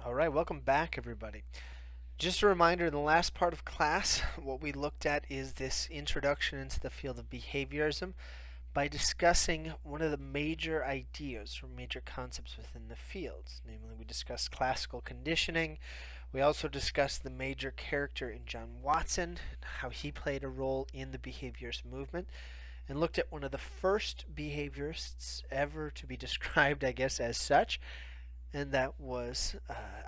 All right, welcome back, everybody. Just a reminder, in the last part of class, what we looked at is this introduction into the field of behaviorism by discussing one of the major ideas or major concepts within the field. Namely, we discussed classical conditioning. We also discussed the major character in John Watson, how he played a role in the behaviorist movement, and looked at one of the first behaviorists ever to be described, I guess, as such, and that was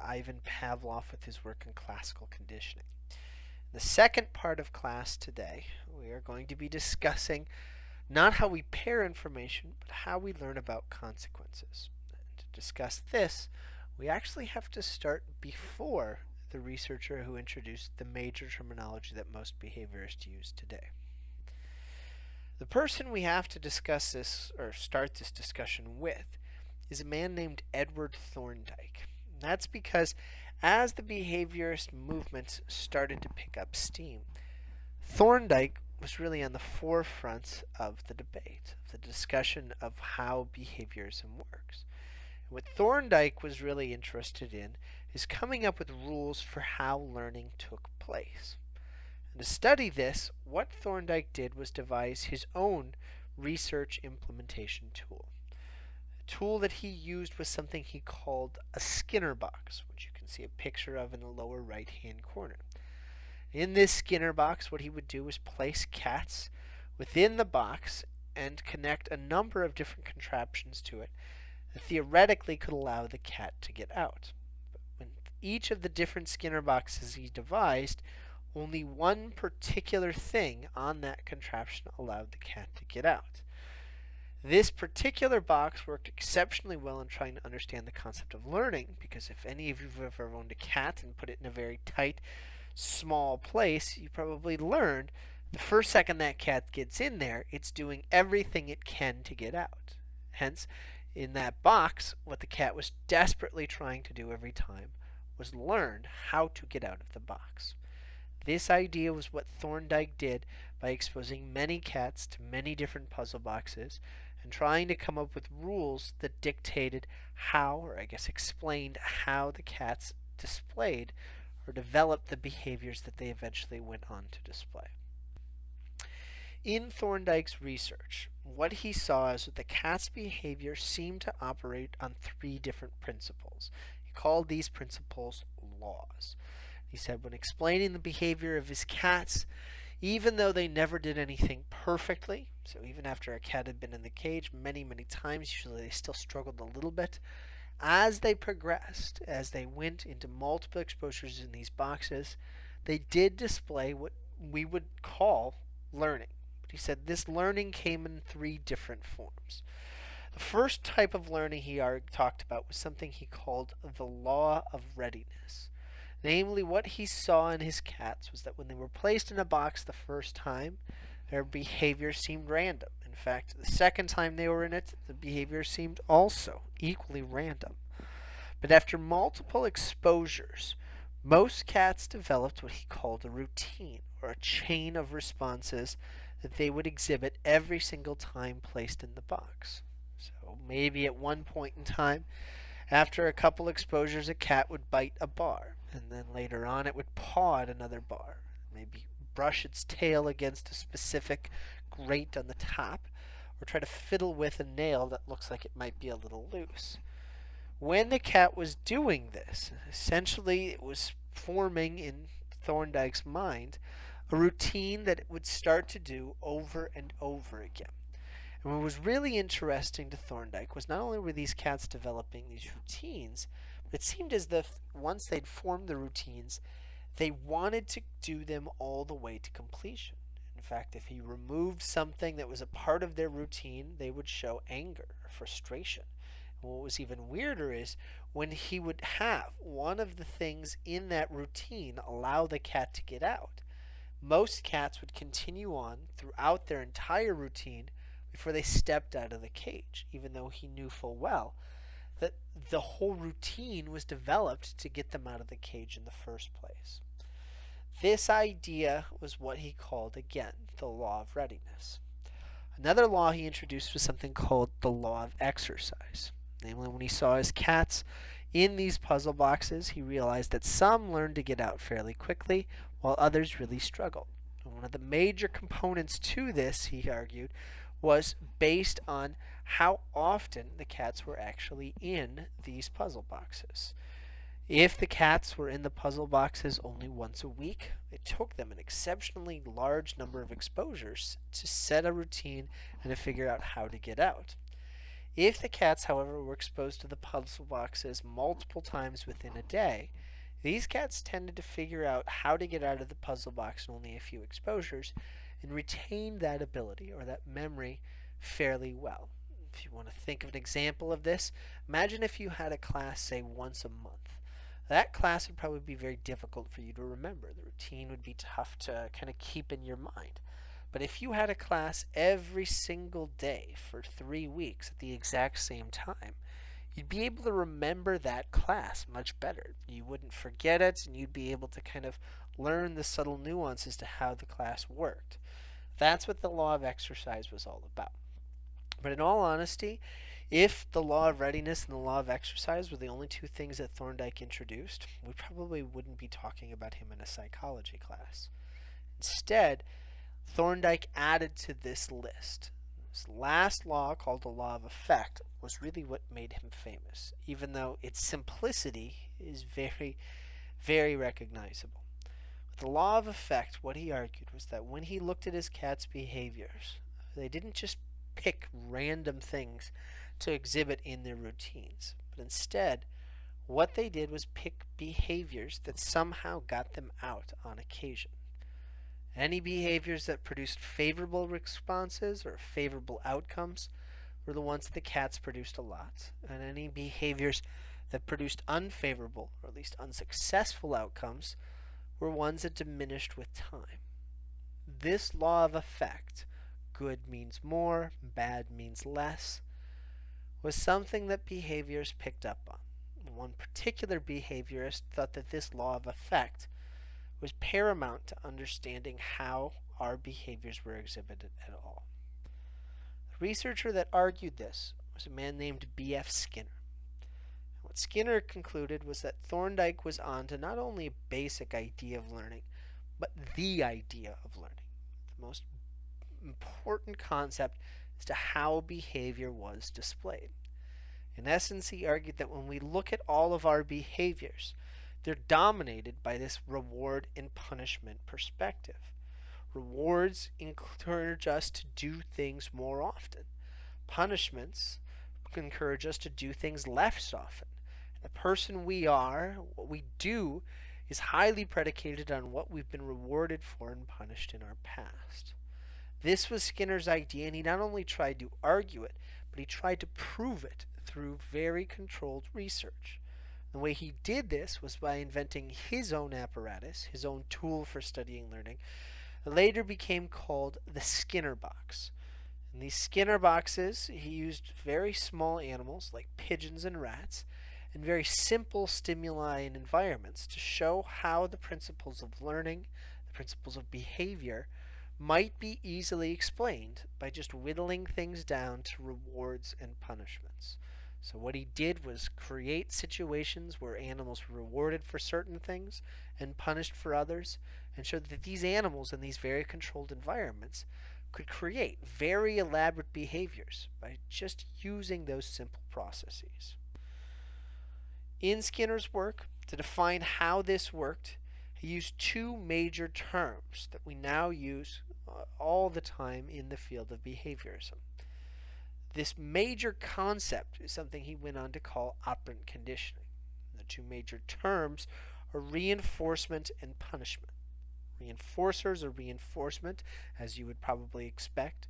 Ivan Pavlov with his work in classical conditioning. In the second part of class today, we are going to be discussing not how we pair information, but how we learn about consequences. And to discuss this, we actually have to start before the researcher who introduced the major terminology that most behaviorists use today. The person we have to discuss this or start this discussion with is a man named Edward Thorndike. And that's because as the behaviorist movement started to pick up steam, Thorndike was really on the forefront of the debate, of the discussion of how behaviorism works. And what Thorndike was really interested in is coming up with rules for how learning took place. And to study this, what Thorndike did was devise his own research implementation tool. The tool that he used was something he called a Skinner box, which you can see a picture of in the lower right hand corner. In this Skinner box, what he would do was place cats within the box and connect a number of different contraptions to it that theoretically could allow the cat to get out. But when each of the different Skinner boxes he devised, only one particular thing on that contraption allowed the cat to get out. This particular box worked exceptionally well in trying to understand the concept of learning, because if any of you have ever owned a cat and put it in a very tight, small place, you probably learned the first second that cat gets in there, it's doing everything it can to get out. Hence, in that box, what the cat was desperately trying to do every time was learn how to get out of the box. This idea was what Thorndike did by exposing many cats to many different puzzle boxes and trying to come up with rules that dictated how, or I guess explained how the cats displayed or developed the behaviors that they eventually went on to display. In Thorndike's research, what he saw is that the cat's behavior seemed to operate on three different principles. He called these principles laws. He said when explaining the behavior of his cats, even though they never did anything perfectly, so even after a cat had been in the cage many, many times, usually they still struggled a little bit, as they progressed, as they went into multiple exposures in these boxes, they did display what we would call learning. But he said this learning came in three different forms. The first type of learning he talked about was something he called the law of readiness. Namely, what he saw in his cats was that when they were placed in a box the first time, their behavior seemed random. In fact, the second time they were in it, the behavior seemed also equally random. But after multiple exposures, most cats developed what he called a routine, or a chain of responses that they would exhibit every single time placed in the box. So maybe at one point in time, after a couple exposures, a cat would bite a bar, and then later on it would paw at another bar, maybe brush its tail against a specific grate on the top, or try to fiddle with a nail that looks like it might be a little loose. When the cat was doing this, essentially it was forming in Thorndike's mind a routine that it would start to do over and over again. And what was really interesting to Thorndike was not only were these cats developing these routines, but it seemed as if once they'd formed the routines, they wanted to do them all the way to completion. In fact, if he removed something that was a part of their routine, they would show anger or frustration. And what was even weirder is when he would have one of the things in that routine allow the cat to get out, most cats would continue on throughout their entire routine before they stepped out of the cage, even though he knew full well that the whole routine was developed to get them out of the cage in the first place. This idea was what he called, again, the law of readiness. Another law he introduced was something called the law of exercise. Namely, when he saw his cats In these puzzle boxes, he realized that some learned to get out fairly quickly, while others really struggled. And one of the major components to this, he argued, was based on how often the cats were actually in these puzzle boxes. If the cats were in the puzzle boxes only once a week, it took them an exceptionally large number of exposures to set a routine and to figure out how to get out. If the cats, however, were exposed to the puzzle boxes multiple times within a day, these cats tended to figure out how to get out of the puzzle box in only a few exposures and retain that ability or that memory fairly well. If you want to think of an example of this, imagine if you had a class, say, once a month. That class would probably be very difficult for you to remember. The routine would be tough to kind of keep in your mind. But if you had a class every single day for 3 weeks at the exact same time, you'd be able to remember that class much better. You wouldn't forget it, and you'd be able to kind of learn the subtle nuances to how the class worked. That's what the law of exercise was all about. But in all honesty, if the law of readiness and the law of exercise were the only two things that Thorndike introduced, we probably wouldn't be talking about him in a psychology class. Instead, Thorndike added to this list. This last law, called the law of effect, was really what made him famous, even though its simplicity is very, very recognizable. With the law of effect, what he argued was that when he looked at his cat's behaviors, they didn't just pick random things to exhibit in their routines, but instead, what they did was pick behaviors that somehow got them out on occasion. Any behaviors that produced favorable responses or favorable outcomes were the ones that the cats produced a lot, and any behaviors that produced unfavorable or at least unsuccessful outcomes were ones that diminished with time. This law of effect, good means more, bad means less, was something that behaviors picked up on. One particular behaviorist thought that this law of effect was paramount to understanding how our behaviors were exhibited at all. The researcher that argued this was a man named B.F. Skinner. What Skinner concluded was that Thorndike was on to not only a basic idea of learning, but the idea of learning. The most important concept as to how behavior was displayed. In essence, he argued that when we look at all of our behaviors, they're dominated by this reward and punishment perspective. Rewards encourage us to do things more often. Punishments encourage us to do things less often. The person we are, what we do, is highly predicated on what we've been rewarded for and punished in our past. This was Skinner's idea, and he not only tried to argue it, but he tried to prove it through very controlled research. The way he did this was by inventing his own apparatus, his own tool for studying learning. It later became called the Skinner box. In these Skinner boxes, he used very small animals like pigeons and rats and very simple stimuli and environments to show how the principles of learning, the principles of behavior, might be easily explained by just whittling things down to rewards and punishments. So what he did was create situations where animals were rewarded for certain things and punished for others, and showed that these animals in these very controlled environments could create very elaborate behaviors by just using those simple processes. In Skinner's work, to define how this worked, he used two major terms that we now use all the time in the field of behaviorism. This major concept is something he went on to call operant conditioning. The two major terms are reinforcement and punishment. Reinforcers or reinforcement, as you would probably expect,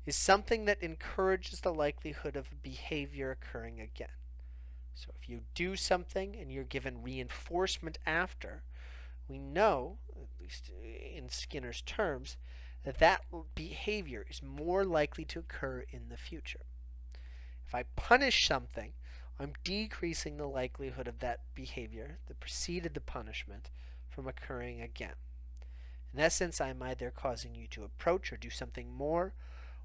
is something that encourages the likelihood of a behavior occurring again. So if you do something and you're given reinforcement after, we know, at least in Skinner's terms, that that behavior is more likely to occur in the future. If I punish something, I'm decreasing the likelihood of that behavior that preceded the punishment from occurring again. In essence, I'm either causing you to approach or do something more,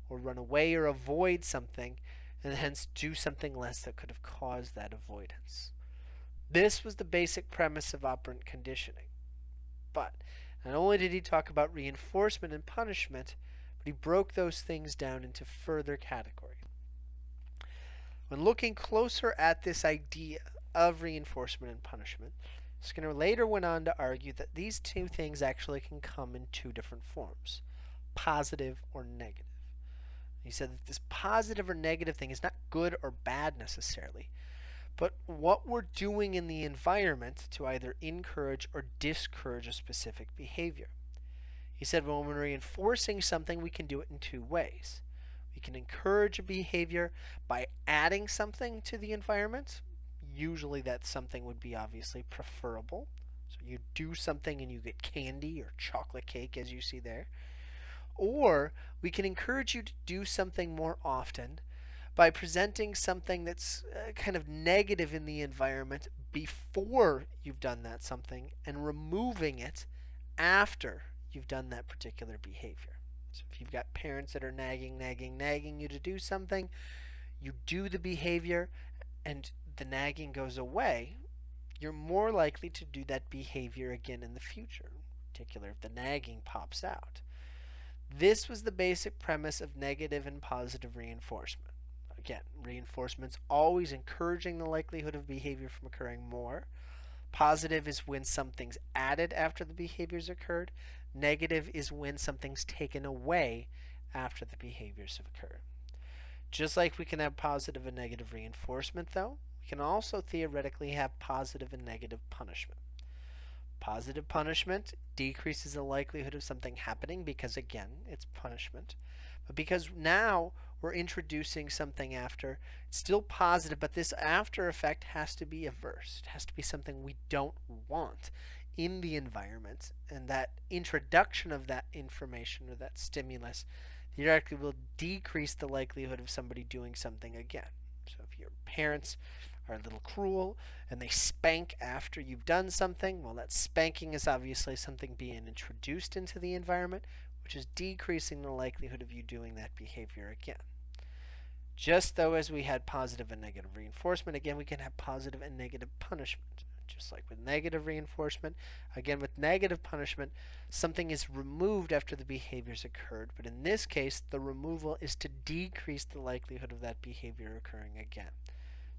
or run away or avoid something, and hence do something less that could have caused that avoidance. This was the basic premise of operant conditioning. But not only did he talk about reinforcement and punishment, but he broke those things down into further categories. When looking closer at this idea of reinforcement and punishment, Skinner later went on to argue that these two things actually can come in two different forms, positive or negative. He said that this positive or negative thing is not good or bad necessarily, but what we're doing in the environment to either encourage or discourage a specific behavior. He said when we're reinforcing something, we can do it in two ways. We can encourage a behavior by adding something to the environment. Usually that something would be obviously preferable. So you do something and you get candy or chocolate cake as you see there. Or we can encourage you to do something more often by presenting something that's kind of negative in the environment before you've done that something and removing it after you've done that particular behavior. So if you've got parents that are nagging you to do something, you do the behavior and the nagging goes away, you're more likely to do that behavior again in the future, in particular if the nagging pops out. This was the basic premise of negative and positive reinforcement. Again, reinforcement's always encouraging the likelihood of behavior from occurring more. Positive is when something's added after the behaviors occurred. Negative is when something's taken away after the behaviors have occurred. Just like we can have positive and negative reinforcement, though, we can also theoretically have positive and negative punishment. Positive punishment decreases the likelihood of something happening because, again, it's punishment. But because now we're introducing something after, it's still positive, but this after effect has to be averse. It has to be something we don't want in the environment. And that introduction of that information or that stimulus theoretically will decrease the likelihood of somebody doing something again. So if your parents are a little cruel and they spank after you've done something, well, that spanking is obviously something being introduced into the environment, which is decreasing the likelihood of you doing that behavior again. Just though as we had positive and negative reinforcement, again, we can have positive and negative punishment. Just like with negative reinforcement, again, with negative punishment, something is removed after the behaviors occurred. But in this case, the removal is to decrease the likelihood of that behavior occurring again.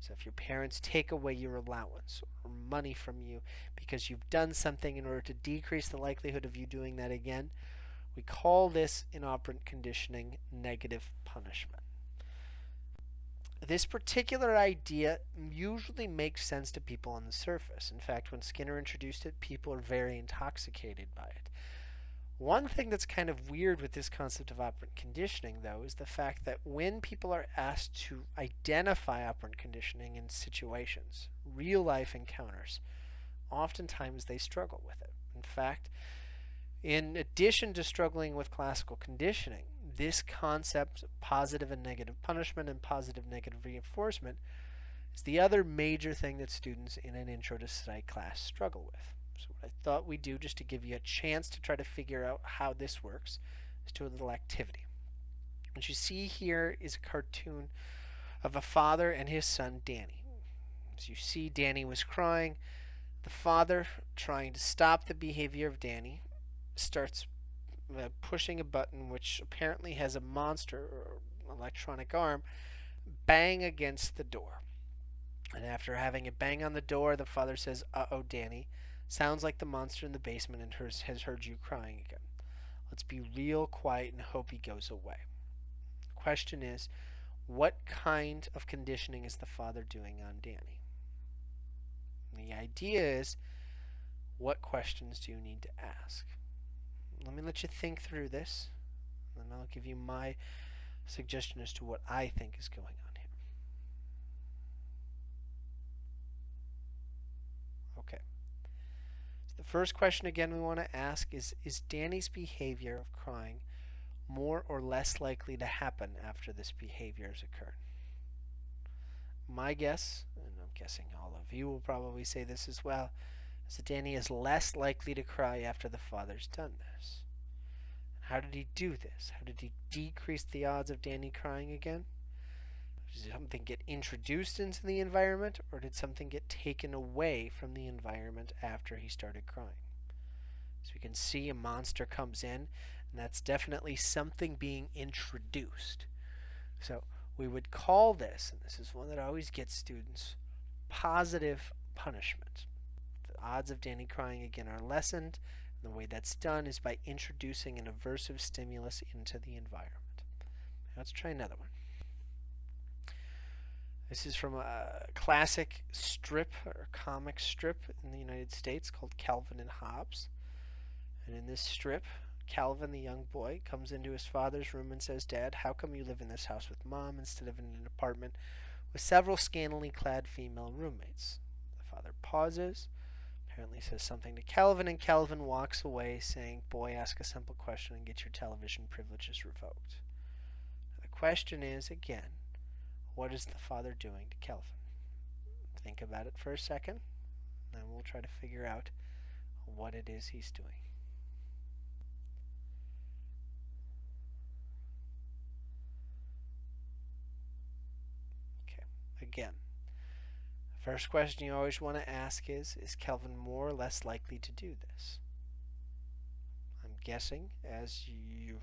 So if your parents take away your allowance or money from you because you've done something in order to decrease the likelihood of you doing that again, we call this in operant conditioning negative punishment. This particular idea usually makes sense to people on the surface. In fact, when Skinner introduced it, people are very intoxicated by it. One thing that's kind of weird with this concept of operant conditioning, though, is the fact that when people are asked to identify operant conditioning in situations, real life encounters, oftentimes they struggle with it. In fact, in addition to struggling with classical conditioning, this concept, positive and negative punishment and positive negative reinforcement, is the other major thing that students in an intro to psych class struggle with. So what I thought we'd do, just to give you a chance to try to figure out how this works, is do a little activity. What you see here is a cartoon of a father and his son Danny. As you see, Danny was crying. The father, trying to stop the behavior of Danny, starts pushing a button which apparently has a monster or electronic arm bang against the door. And after having it bang on the door, the father says, "Uh-oh, Danny. Sounds like the monster in the basement and has heard you crying again. Let's be real quiet and hope he goes away." The question is, what kind of conditioning is the father doing on Danny? And the idea is, what questions do you need to ask? Let me let you think through this, and I'll give you my suggestion as to what I think is going on here. Okay. So the first question again we want to ask is Danny's behavior of crying more or less likely to happen after this behavior has occurred? My guess, and I'm guessing all of you will probably say this as well, is that Danny is less likely to cry after the father's done this. How did he do this? How did he decrease the odds of Danny crying again? Did something get introduced into the environment, or did something get taken away from the environment after he started crying? So we can see a monster comes in, and that's definitely something being introduced. So we would call this, and this is one that always gets students, positive punishment. The odds of Danny crying again are lessened, and the way that's done is by introducing an aversive stimulus into the environment. Let's try another one. This is from a classic strip or comic strip in the United States called Calvin and Hobbes. And in this strip, Calvin, the young boy, comes into his father's room and says, "Dad, how come you live in this house with Mom instead of in an apartment with several scantily clad female roommates?" The father pauses, apparently says something to Calvin, and Calvin walks away saying, "Boy, ask a simple question and get your television privileges revoked." The question is, again, what is the father doing to Calvin? Think about it for a second, and then we'll try to figure out what it is he's doing. Okay, again, first question you always want to ask is Calvin more or less likely to do this? I'm guessing, as you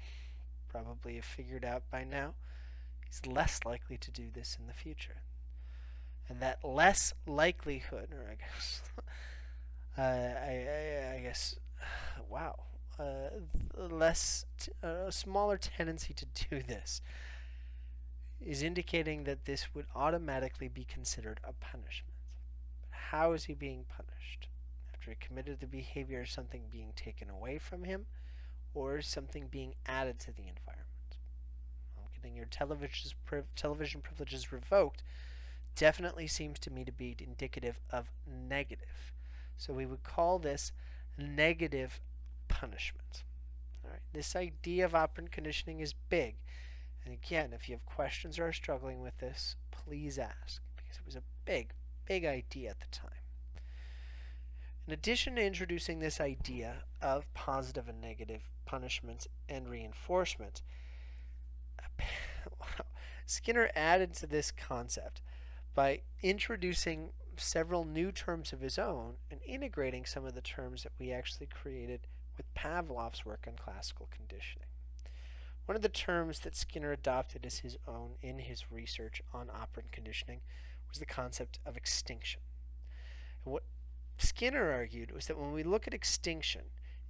probably have figured out by now, he's less likely to do this in the future. And that less likelihood, or I guess, I guess, wow, a smaller tendency to do this is indicating that this would automatically be considered a punishment. But how is he being punished? After he committed the behavior, is something being taken away from him, or is something being added to the environment? Well, getting your television privileges revoked definitely seems to me to be indicative of negative. So we would call this negative punishment. All right. This idea of operant conditioning is big. And again, if you have questions or are struggling with this, please ask, because it was a big, big idea at the time. In addition to introducing this idea of positive and negative punishment and reinforcement, Skinner added to this concept by introducing several new terms of his own and integrating some of the terms that we actually created with Pavlov's work on classical conditioning. One of the terms that Skinner adopted as his own in his research on operant conditioning was the concept of extinction. And what Skinner argued was that when we look at extinction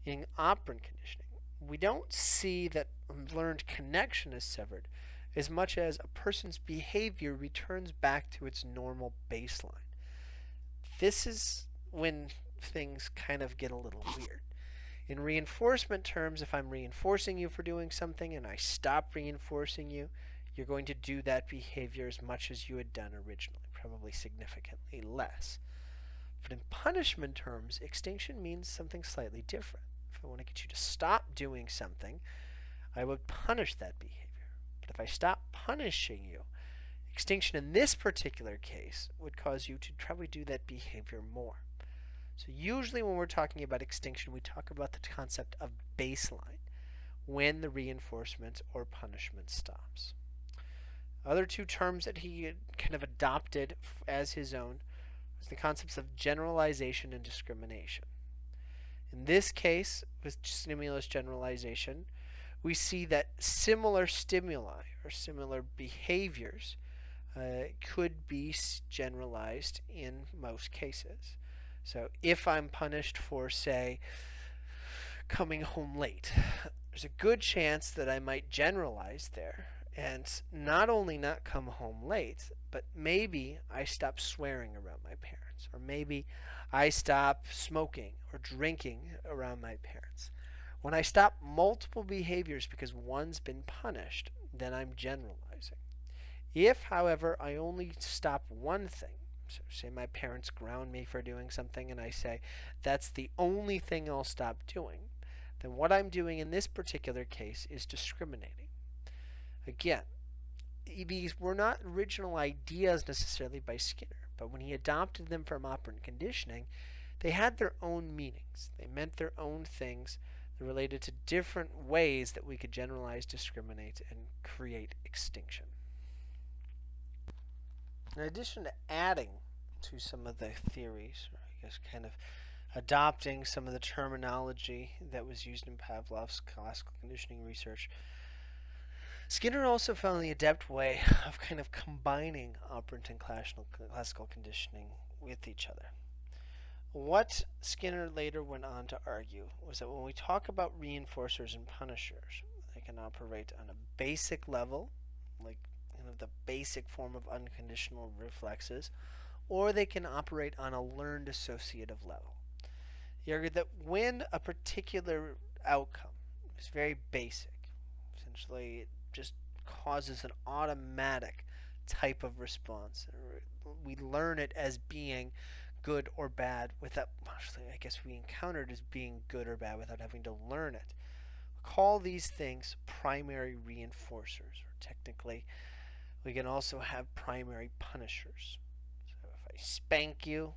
in operant conditioning, we don't see that learned connection is severed as much as a person's behavior returns back to its normal baseline. This is when things kind of get a little weird. In reinforcement terms, if I'm reinforcing you for doing something and I stop reinforcing you, you're going to do that behavior as much as you had done originally, probably significantly less. But in punishment terms, extinction means something slightly different. If I want to get you to stop doing something, I would punish that behavior. But if I stop punishing you, extinction in this particular case would cause you to probably do that behavior more. So usually when we're talking about extinction, we talk about the concept of baseline, when the reinforcement or punishment stops. Other two terms that he kind of adopted as his own was the concepts of generalization and discrimination. In this case, with stimulus generalization, we see that similar stimuli or similar behaviors could be generalized in most cases. So if I'm punished for, say, coming home late, there's a good chance that I might generalize there and not only not come home late, but maybe I stop swearing around my parents, or maybe I stop smoking or drinking around my parents. When I stop multiple behaviors because one's been punished, then I'm generalizing. If, however, I only stop one thing, so say my parents ground me for doing something and I say that's the only thing I'll stop doing, then what I'm doing in this particular case is discriminating. Again, these were not original ideas necessarily by Skinner, but when he adopted them from operant conditioning, they had their own meanings. They meant their own things. They're related to different ways that we could generalize, discriminate, and create extinction. In addition to adding to some of the theories, or I guess kind of adopting some of the terminology that was used in Pavlov's classical conditioning research, Skinner also found the adept way of kind of combining operant and classical conditioning with each other. What Skinner later went on to argue was that when we talk about reinforcers and punishers, they can operate on a basic level, like kind of the basic form of unconditional reflexes, or they can operate on a learned associative level. He argued that when a particular outcome is very basic, essentially it just causes an automatic type of response, we learn it as being good or bad without, actually, I guess we encounter it as being good or bad without having to learn it. We call these things primary reinforcers, or technically, we can also have primary punishers. So if I spank you,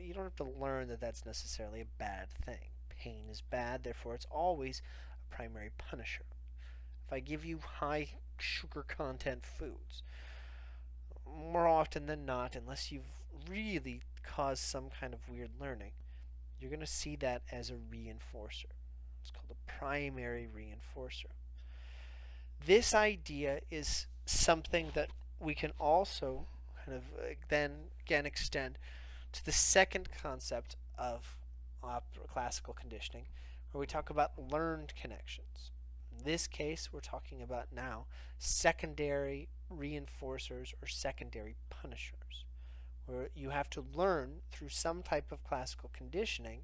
you don't have to learn that that's necessarily a bad thing. Pain is bad, therefore it's always a primary punisher. If I give you high sugar content foods, more often than not, unless you've really caused some kind of weird learning, you're going to see that as a reinforcer. It's called a primary reinforcer. This idea is something that we can also kind of then again extend to the second concept of classical conditioning, where we talk about learned connections. In this case, we're talking about now secondary reinforcers or secondary punishers, where you have to learn through some type of classical conditioning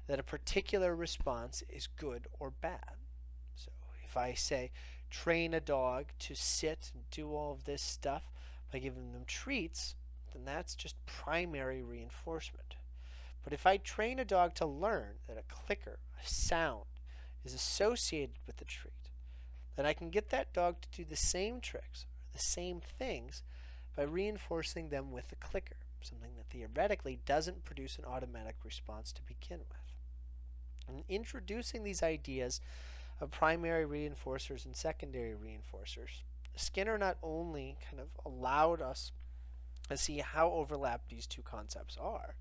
that a particular response is good or bad. So if I say train a dog to sit and do all of this stuff by giving them treats, then that's just primary reinforcement. But if I train a dog to learn that a clicker, a sound, is associated with the treat, then I can get that dog to do the same tricks, or the same things, by reinforcing them with the clicker, something that theoretically doesn't produce an automatic response to begin with. And introducing these ideas of primary reinforcers and secondary reinforcers, Skinner not only kind of allowed us to see how overlapped these two concepts are,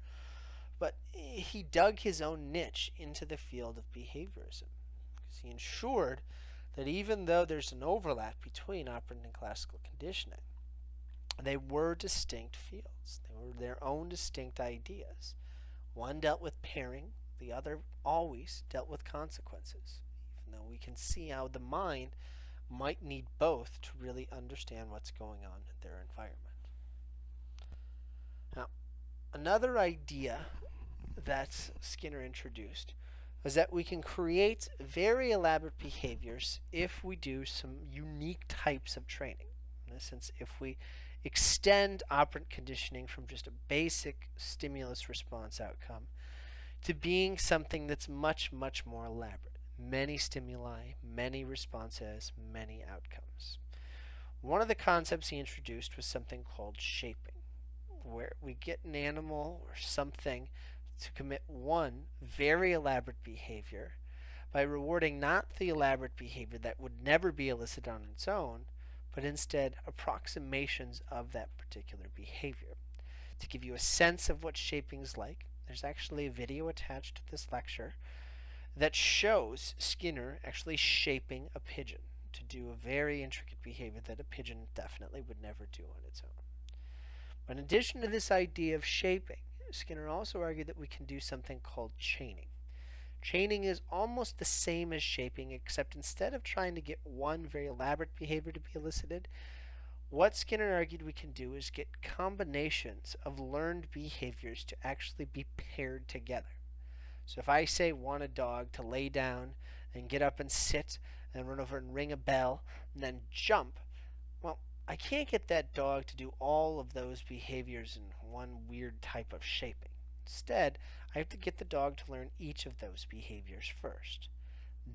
but he dug his own niche into the field of behaviorism, because he ensured that even though there's an overlap between operant and classical conditioning, they were distinct fields. They were their own distinct ideas. One dealt with pairing, the other always dealt with consequences, even though we can see how the mind might need both to really understand what's going on in their environment. Now, another idea that Skinner introduced was that we can create very elaborate behaviors if we do some unique types of training. In essence, if we extend operant conditioning from just a basic stimulus response outcome to being something that's much, much more elaborate. Many stimuli, many responses, many outcomes. One of the concepts he introduced was something called shaping, where we get an animal or something to commit one very elaborate behavior by rewarding not the elaborate behavior that would never be elicited on its own, but instead approximations of that particular behavior. To give you a sense of what shaping is like, there's actually a video attached to this lecture that shows Skinner actually shaping a pigeon to do a very intricate behavior that a pigeon definitely would never do on its own. But in addition to this idea of shaping, Skinner also argued that we can do something called chaining. Chaining is almost the same as shaping, except instead of trying to get one very elaborate behavior to be elicited, what Skinner argued we can do is get combinations of learned behaviors to actually be paired together. So if I say want a dog to lay down and get up and sit and run over and ring a bell and then jump, well, I can't get that dog to do all of those behaviors in one weird type of shaping. Instead, I have to get the dog to learn each of those behaviors first.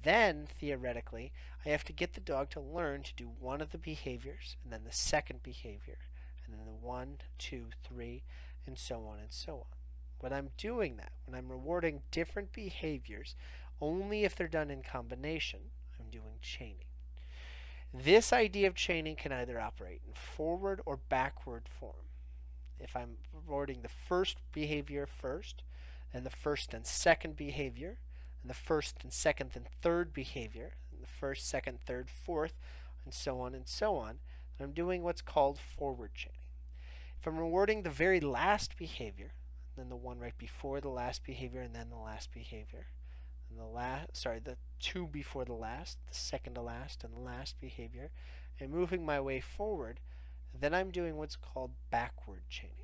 Then, theoretically, I have to get the dog to learn to do one of the behaviors, and then the second behavior, and then the 1, 2, 3, and so on and so on. When I'm doing that, when I'm rewarding different behaviors, only if they're done in combination, I'm doing chaining. This idea of chaining can either operate in forward or backward form. if I'm rewarding the first behavior first, and the first and second behavior, and the first and second and third behavior, and the first, second, third, fourth, and so on and so on, then I'm doing what's called forward chaining. If I'm rewarding the very last behavior, then the one right before the last behavior, and then the last behavior, and the two before the second to last, and the last behavior, and moving my way forward, then I'm doing what's called backward chaining.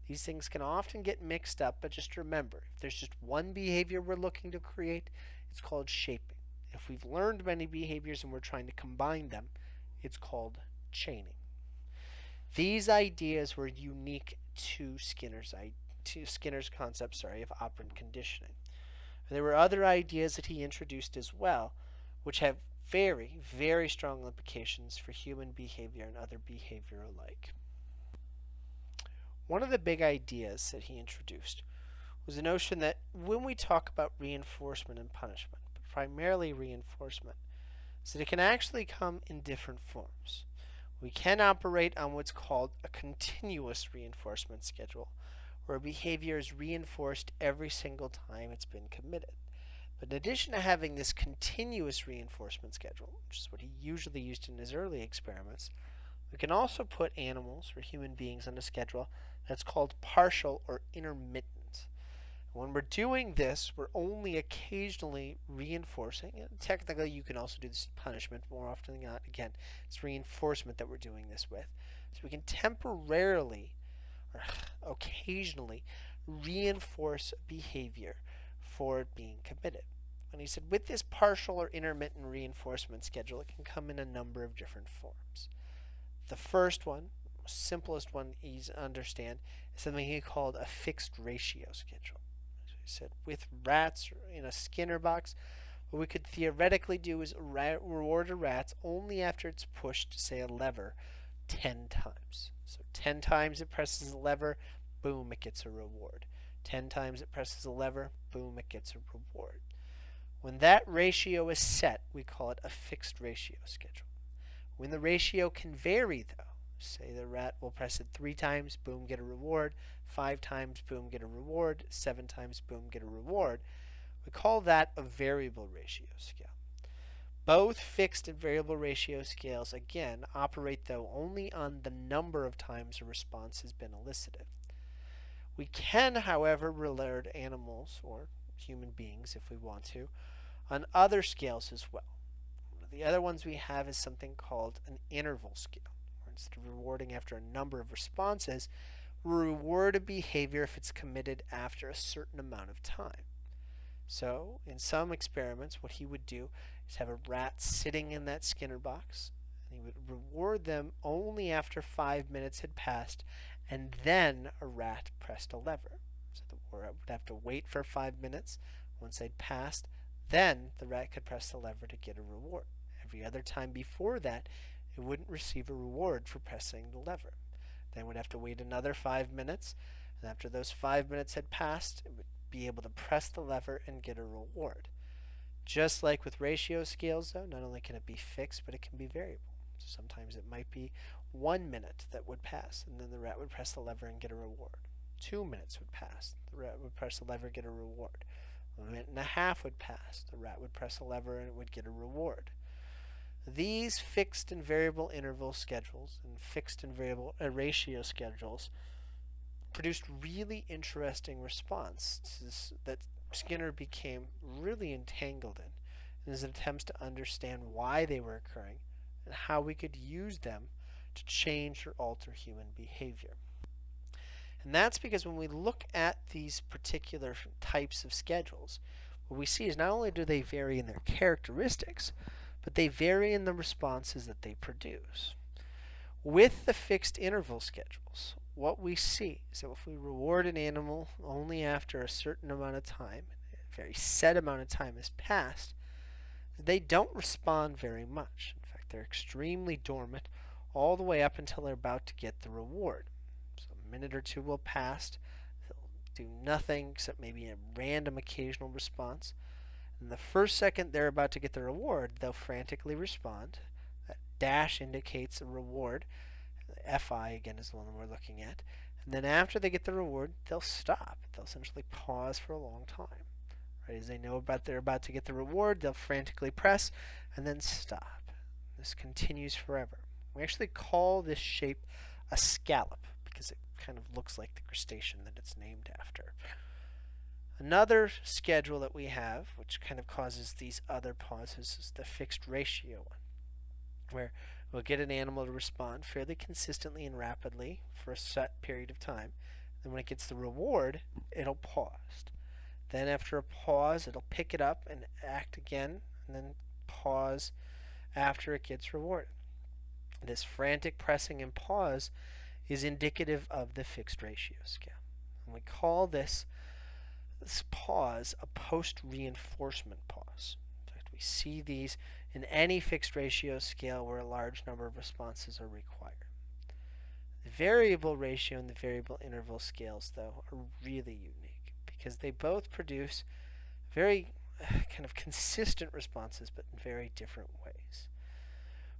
These things can often get mixed up, but just remember, if there's just one behavior we're looking to create, it's called shaping. If we've learned many behaviors and we're trying to combine them, it's called chaining. These ideas were unique to Skinner's concept, of operant conditioning. There were other ideas that he introduced as well, which have very, very strong implications for human behavior and other behavior alike. One of the big ideas that he introduced was the notion that when we talk about reinforcement and punishment, but primarily reinforcement, is that it can actually come in different forms. We can operate on what's called a continuous reinforcement schedule, where a behavior is reinforced every single time it's been committed. But in addition to having this continuous reinforcement schedule, which is what he usually used in his early experiments, we can also put animals or human beings on a schedule that's called partial or intermittent. When we're doing this, we're only occasionally reinforcing. And technically, you can also do this in punishment more often than not. Again, it's reinforcement that we're doing this with. So we can temporarily or occasionally reinforce behavior for it being committed. And he said with this partial or intermittent reinforcement schedule, it can come in a number of different forms. The first one, simplest one easy to understand, is something he called a fixed ratio schedule. So he said with rats in a Skinner box, what we could theoretically do is reward a rat only after it's pushed, say, a lever 10 times. So 10 times it presses a lever, boom, it gets a reward. 10 times it presses a lever, boom, it gets a reward. When that ratio is set, we call it a fixed ratio schedule. When the ratio can vary, though, say the rat will press it 3 times, boom, get a reward, 5 times, boom, get a reward, 7 times, boom, get a reward, we call that a variable ratio scale. Both fixed and variable ratio scales, again, operate, though, only on the number of times a response has been elicited. We can, however, reward animals, or human beings if we want to, on other scales as well. The other ones we have is something called an interval scale, where instead of rewarding after a number of responses, we reward a behavior if it's committed after a certain amount of time. So, in some experiments, what he would do is have a rat sitting in that Skinner box, and he would reward them only after 5 minutes had passed, and then a rat pressed a lever. So the rat would have to wait for 5 minutes. Once they'd passed, then the rat could press the lever to get a reward. Every other time before that, it wouldn't receive a reward for pressing the lever. Then it would have to wait another 5 minutes, and after those 5 minutes had passed, it would be able to press the lever and get a reward. Just like with ratio scales, though, not only can it be fixed, but it can be variable. So sometimes it might be 1 minute that would pass, and then the rat would press the lever and get a reward. 2 minutes would pass, the rat would press the lever and get a reward. 1.5 minutes would pass, the rat would press the lever and it would get a reward. These fixed and variable interval schedules and fixed and variable ratio schedules produced really interesting responses that Skinner became really entangled in his attempts to understand why they were occurring and how we could use them to change or alter human behavior. And that's because when we look at these particular types of schedules, what we see is not only do they vary in their characteristics, but they vary in the responses that they produce. With the fixed interval schedules, what we see is that if we reward an animal only after a certain amount of time, a very set amount of time has passed, they don't respond very much. In fact, they're extremely dormant all the way up until they're about to get the reward. So a minute or two will pass, they'll do nothing except maybe a random occasional response. And the first second they're about to get the reward, they'll frantically respond. That dash indicates a reward. The FI, again, is the one we're looking at. And then after they get the reward, they'll stop. They'll essentially pause for a long time. Right? As they know they're about to get the reward, they'll frantically press and then stop. This continues forever. We actually call this shape a scallop because it kind of looks like the crustacean that it's named after. Another schedule that we have, which kind of causes these other pauses, is the fixed ratio one, where we'll get an animal to respond fairly consistently and rapidly for a set period of time. Then when it gets the reward, it'll pause. Then after a pause, it'll pick it up and act again, and then pause after it gets rewarded. This frantic pressing and pause is indicative of the fixed ratio scale. And we call this pause a post-reinforcement pause. In fact, we see these in any fixed ratio scale where a large number of responses are required. The variable ratio and the variable interval scales, though, are really unique because they both produce very kind of consistent responses, but in very different ways.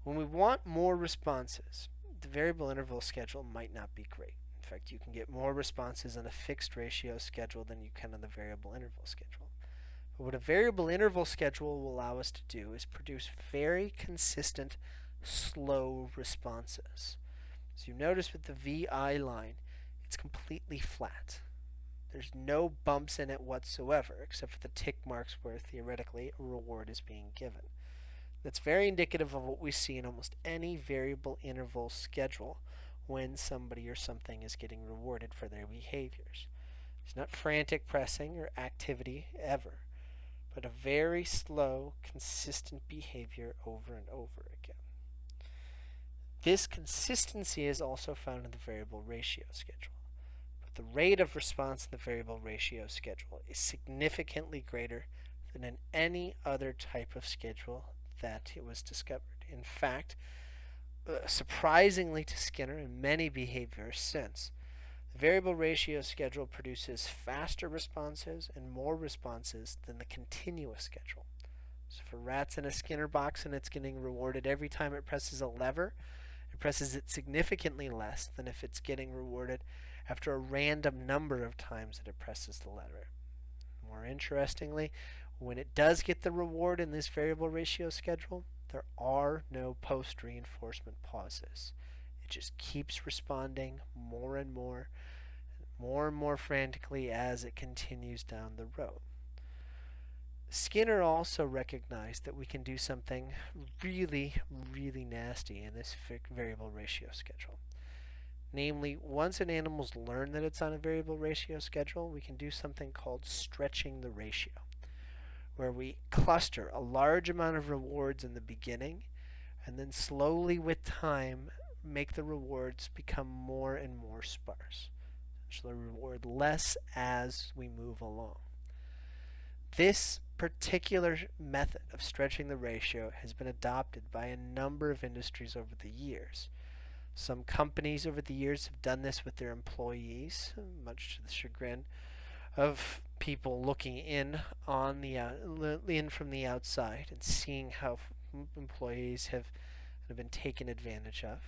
When we want more responses, the variable interval schedule might not be great. In fact, you can get more responses on a fixed ratio schedule than you can on the variable interval schedule. But what a variable interval schedule will allow us to do is produce very consistent, slow responses. So you notice with the VI line, it's completely flat. There's no bumps in it whatsoever, except for the tick marks where theoretically a reward is being given. That's very indicative of what we see in almost any variable interval schedule when somebody or something is getting rewarded for their behaviors. It's not frantic pressing or activity ever, but a very slow, consistent behavior over and over again. This consistency is also found in the variable ratio schedule. But the rate of response in the variable ratio schedule is significantly greater than in any other type of schedule that it was discovered. In fact, surprisingly to Skinner and many behaviorists since, the variable ratio schedule produces faster responses and more responses than the continuous schedule. So if a rat's in a Skinner box and it's getting rewarded every time it presses a lever, it presses it significantly less than if it's getting rewarded after a random number of times that it presses the lever. More interestingly, when it does get the reward in this variable ratio schedule, there are no post-reinforcement pauses. It just keeps responding more and more frantically as it continues down the road. Skinner also recognized that we can do something really, really nasty in this variable ratio schedule. Namely, once an animal's learned that it's on a variable ratio schedule, we can do something called stretching the ratio, where we cluster a large amount of rewards in the beginning and then slowly with time make the rewards become more and more sparse. So the reward less as we move along. This particular method of stretching the ratio has been adopted by a number of industries over the years. Some companies over the years have done this with their employees, much to the chagrin of people looking in from the outside and seeing how employees have been taken advantage of.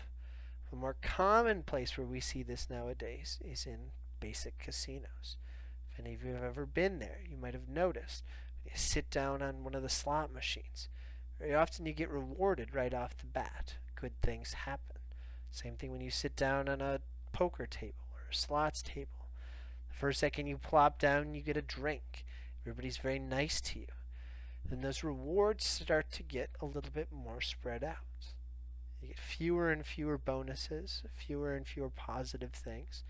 A more common place where we see this nowadays is in basic casinos. If any of you have ever been there, you might have noticed. You sit down on one of the slot machines. Very often you get rewarded right off the bat. Good things happen. Same thing when you sit down on a poker table or a slots table. The first second you plop down, you get a drink. Everybody's very nice to you. Then those rewards start to get a little bit more spread out. You get fewer and fewer bonuses, fewer and fewer positive things.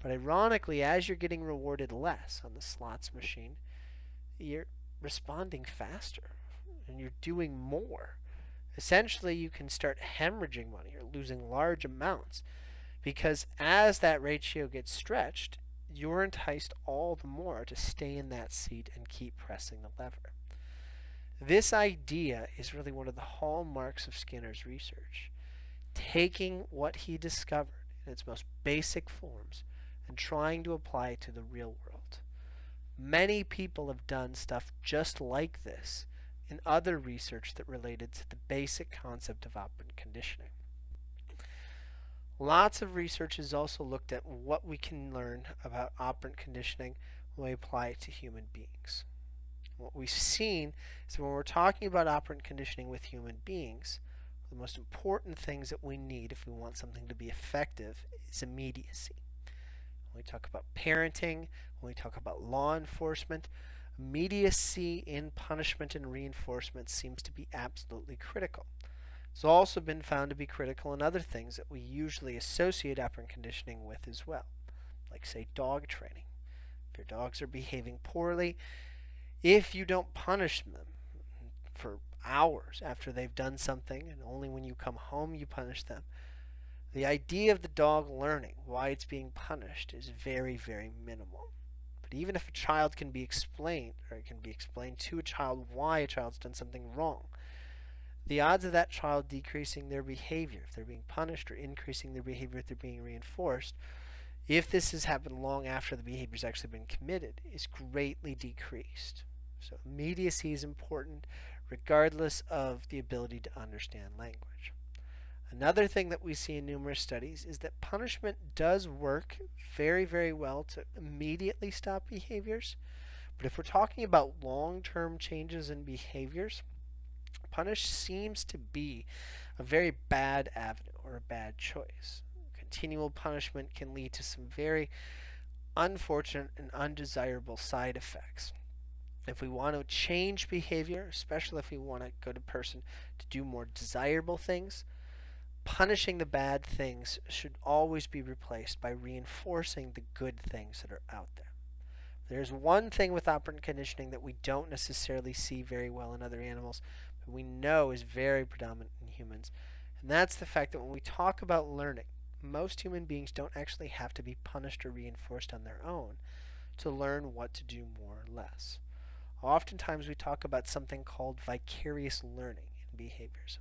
But ironically, as you're getting rewarded less on the slots machine, you're responding faster and you're doing more. Essentially, you can start hemorrhaging money or losing large amounts because as that ratio gets stretched, you're enticed all the more to stay in that seat and keep pressing the lever. This idea is really one of the hallmarks of Skinner's research, taking what he discovered in its most basic forms and trying to apply it to the real world. Many people have done stuff just like this in other research that related to the basic concept of operant conditioning. Lots of research has also looked at what we can learn about operant conditioning when we apply it to human beings. What we've seen is when we're talking about operant conditioning with human beings, the most important things that we need if we want something to be effective is immediacy. When we talk about parenting, when we talk about law enforcement, immediacy in punishment and reinforcement seems to be absolutely critical. It's also been found to be critical in other things that we usually associate operant conditioning with as well, like, say, dog training. If your dogs are behaving poorly, if you don't punish them for hours after they've done something, and only when you come home you punish them, the idea of the dog learning why it's being punished is very, very minimal. But even if a child can be explained, or it can be explained to a child why a child's done something wrong, the odds of that child decreasing their behavior if they're being punished or increasing their behavior if they're being reinforced, if this has happened long after the behavior's actually been committed, is greatly decreased. So immediacy is important regardless of the ability to understand language. Another thing that we see in numerous studies is that punishment does work very, very well to immediately stop behaviors. But if we're talking about long-term changes in behaviors, punish seems to be a very bad avenue or a bad choice. Continual punishment can lead to some very unfortunate and undesirable side effects. If we want to change behavior, especially if we want a good person to do more desirable things, punishing the bad things should always be replaced by reinforcing the good things that are out there. There's one thing with operant conditioning that we don't necessarily see very well in other animals, but we know is very predominant in humans, and that's the fact that when we talk about learning, most human beings don't actually have to be punished or reinforced on their own to learn what to do more or less. Oftentimes we talk about something called vicarious learning in behaviorism,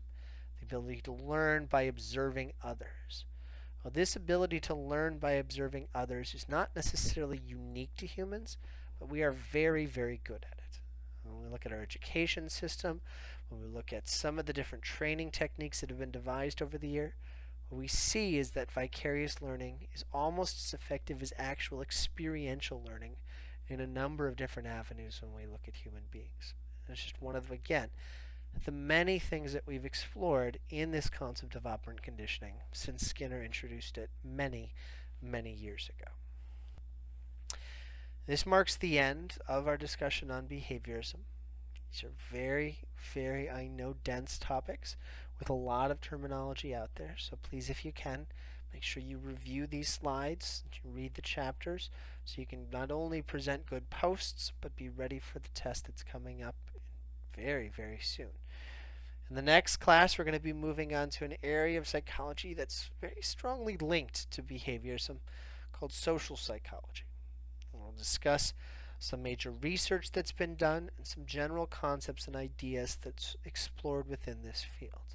the ability to learn by observing others. Well, this ability to learn by observing others is not necessarily unique to humans, but we are very, very good at it. When we look at our education system, when we look at some of the different training techniques that have been devised over the year, what we see is that vicarious learning is almost as effective as actual experiential learning in a number of different avenues when we look at human beings. And it's just one of, again, the many things that we've explored in this concept of operant conditioning since Skinner introduced it many, many years ago. This marks the end of our discussion on behaviorism. These are very, very, I know, dense topics with a lot of terminology out there. So please, if you can, make sure you review these slides, you read the chapters, so you can not only present good posts, but be ready for the test that's coming up very, very soon. In the next class, we're going to be moving on to an area of psychology that's very strongly linked to behaviorism called social psychology. We'll discuss some major research that's been done and some general concepts and ideas that's explored within this field.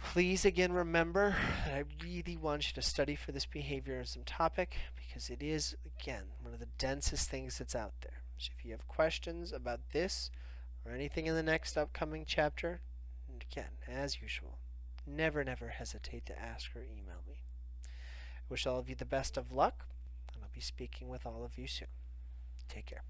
Please again remember that I really want you to study for this behaviorism topic because it is, again, one of the densest things that's out there. So if you have questions about this or anything in the next upcoming chapter, and again, as usual, never, never hesitate to ask or email me. I wish all of you the best of luck, and I'll be speaking with all of you soon. Take care.